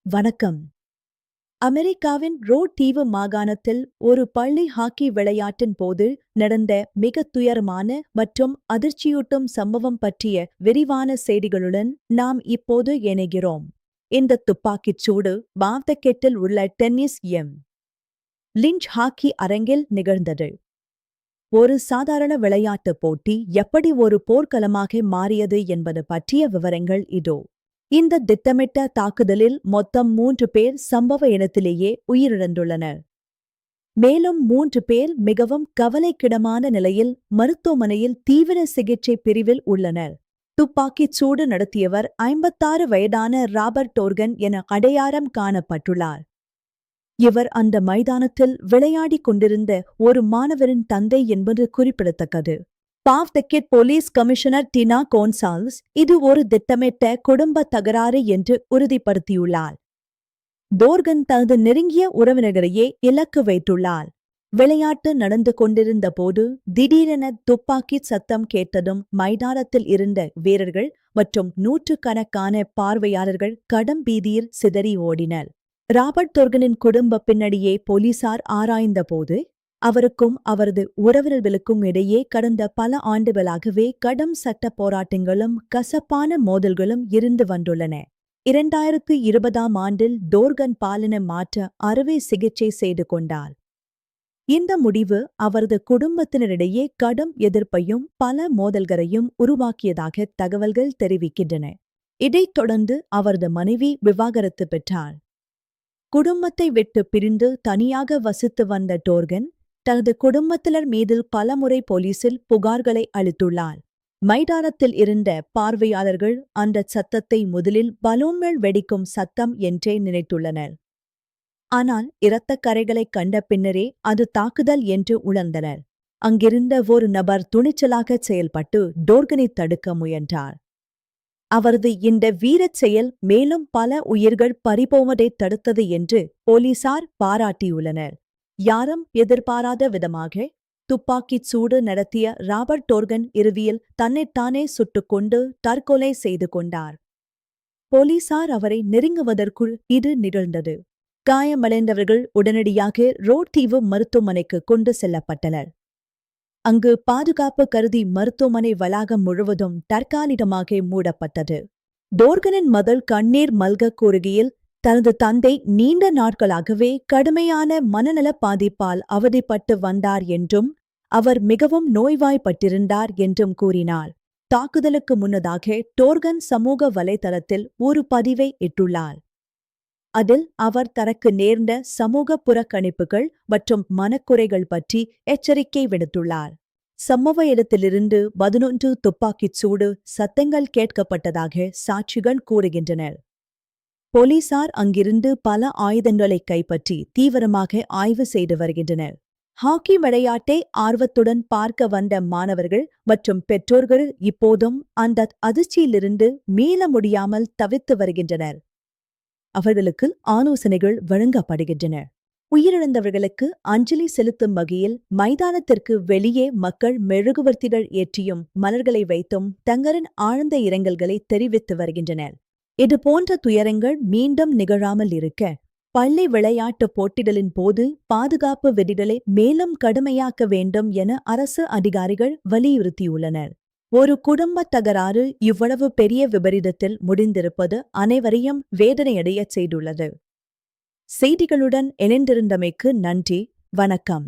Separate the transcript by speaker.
Speaker 1: வணக்கம். அமெரிக்காவின் ரோட் தீவு மாகாணத்தில் ஒரு பள்ளி ஹாக்கி விளையாட்டின் போது நடந்த மிக துயரமான மற்றும் அதிர்ச்சியூட்டும் சம்பவம் பற்றிய விரிவான செய்திகளுடன் நாம் இப்போது இணைகிறோம். இந்த துப்பாக்கிச் சூடு பாவ்தகெட்டில் உள்ள டென்னிஸ் லிஞ்ச் ஹாக்கி அரங்கில் நிகழ்ந்தது. ஒரு சாதாரண விளையாட்டுப் போட்டி எப்படி ஒரு போர்க்களமாக மாறியது என்பது பற்றிய விவரங்கள் இதோ. இந்த திட்டமிட்ட தாக்குதலில் மொத்தம் 3 பேர் சம்பவ இடத்திலேயே உயிரிழந்துள்ளனர். மேலும் 3 பேர் மிகவும் கவலைக்கிடமான நிலையில் மருத்துவமனையில் தீவிர சிகிச்சை பிரிவில் உள்ளனர். துப்பாக்கிச் சூடு நடத்தியவர் 56 வயதான ராபர்ட் டோர்கன் என அடையாளம் காணப்பட்டுள்ளார். இவர் அந்த மைதானத்தில் விளையாடிக் கொண்டிருந்த ஒரு மாணவரின் தந்தை என்பது குறிப்பிடத்தக்கது. பாவ்தகெட் போலீஸ் கமிஷனர் டினா கோன்சால்ஸ் இது ஒரு திட்டமிட்ட குடும்ப தகராறு என்று உறுதிப்படுத்தியுள்ளார். டோர்கன் தனது நெருங்கிய உறவினர்களையே இலக்கு வைத்துள்ளார். விளையாட்டு நடந்து கொண்டிருந்த போது திடீரென துப்பாக்கி சத்தம் கேட்டதும் மைதானத்தில் இருந்த வீரர்கள் மற்றும் நூற்றுக்கணக்கான பார்வையாளர்கள் கடும் பீதியில் சிதறி ஓடினர். ராபர்ட் டோர்கனின் குடும்ப பின்னணியை போலீசார் ஆராய்ந்தபோது அவருக்கும் அவரது உறவினர்களுக்கும் இடையே கடந்த பல ஆண்டுகளாகவே கடும் சட்ட போராட்டங்களும் கசப்பான மோதல்களும் இருந்து வந்துள்ளன. 2020ஆம் ஆண்டில் டோர்கன் பாலின மாற்ற அறுவை சிகிச்சை செய்து கொண்டார். இந்த முடிவு அவரது குடும்பத்தினரிடையே கடும் எதிர்ப்பையும் பல மோதல்களையும் உருவாக்கியதாக தகவல்கள் தெரிவிக்கின்றன. இதைத் தொடர்ந்து அவரது மனைவி விவாகரத்து பெற்றார். குடும்பத்தை விட்டு பிரிந்து தனியாக வசித்து வந்த டோர்கன் தனது குடும்பத்தினர் மீது பலமுறை போலீசில் புகார்களை அளித்துள்ளார். மைதானத்தில் இருந்த பார்வையாளர்கள் அந்த சத்தத்தை முதலில் பலூன்கள் வெடிக்கும் சத்தம் என்றே நினைத்துள்ளனர். ஆனால் இரத்தக் கறைகளைக் கண்ட பின்னரே அது தாக்குதல் என்று உணர்ந்தனர். அங்கிருந்த ஒரு நபர் துணிச்சலாகச் செயல்பட்டு டோர்கனை தடுக்க முயன்றார். அவரது இந்த வீரச் செயல் மேலும் பல உயிர்கள் பறிபோவதை தடுத்தது என்று போலீசார் பாராட்டியுள்ளனர். யாரும் எதிர்பாராத விதமாக துப்பாக்கிச் சூடு நடத்திய ராபர்ட் டோர்கன் இறுதியில் தன்னைத்தானே சுட்டுக்கொண்டு தற்கொலை செய்து கொண்டார். போலீசார் அவரை நெருங்குவதற்குள் இது நிகழ்ந்தது. காயமடைந்தவர்கள் உடனடியாக ரோட் தீவு மருத்துவமனைக்கு கொண்டு செல்லப்பட்டனர். அங்கு பாதுகாப்பு கருதி மருத்துவமனை வளாகம் முழுவதும் தற்காலிகமாக மூடப்பட்டது. டோர்கனின் மகள் கண்ணீர் மல்க கூறுகையில் தனது தந்தை நீண்ட நாட்களாகவே கடுமையான மனநல பாதிப்பால் அவதிப்பட்டு வந்தார் என்றும் அவர் மிகவும் நோய்வாய்ப்பட்டிருந்தார் என்றும் கூறினார். தாக்குதலுக்கு முன்னதாக டோர்கன் சமூக வலைதளத்தில் ஒரு பதிவை இட்டுள்ளார். அதில் அவர் தனக்கு நேர்ந்த சமூக புறக்கணிப்புகள் மற்றும் மனக்குறைகள் பற்றி எச்சரிக்கை விடுத்துள்ளார். சம்பவ இடத்திலிருந்து 11 துப்பாக்கிச் சூடு சத்தங்கள் கேட்கப்பட்டதாக சாட்சிகள் கூறுகின்றனர். போலீசார் அங்கிருந்து பல ஆயுதங்களை கைப்பற்றி தீவிரமாக ஆய்வு செய்து வருகின்றனர். ஹாக்கி விளையாட்டை ஆர்வத்துடன் பார்க்க வந்த மாணவர்கள் மற்றும் பெற்றோர்கள் இப்போதும் அந்த அதிர்ச்சியிலிருந்து மீள முடியாமல் தவித்து வருகின்றனர். அவர்களுக்கு ஆலோசனைகள் வழங்கப்படுகின்றன. உயிரிழந்தவர்களுக்கு அஞ்சலி செலுத்தும் வகையில் மைதானத்திற்கு வெளியே மக்கள் மெழுகுவர்த்திகள் ஏற்றியும் மலர்களை வைத்தும் தங்களின் ஆழ்ந்த இரங்கல்களை தெரிவித்து வருகின்றனர். இதுபோன்ற துயரங்கள் மீண்டும் நிகழாமல் இருக்க பள்ளி விளையாட்டுப் போட்டிகளின் போது பாதுகாப்பு விதிகளை மேலும் கடுமையாக்க வேண்டும் என அரசு அதிகாரிகள் வலியுறுத்தியுள்ளனர். ஒரு குடும்ப தகராறு இவ்வளவு பெரிய விபரீதத்தில் முடிந்திருப்பது அனைவரையும் வேதனையடையச் செய்துள்ளது. செய்திகளுடன் இணைந்திருந்தமைக்கு நன்றி. வணக்கம்.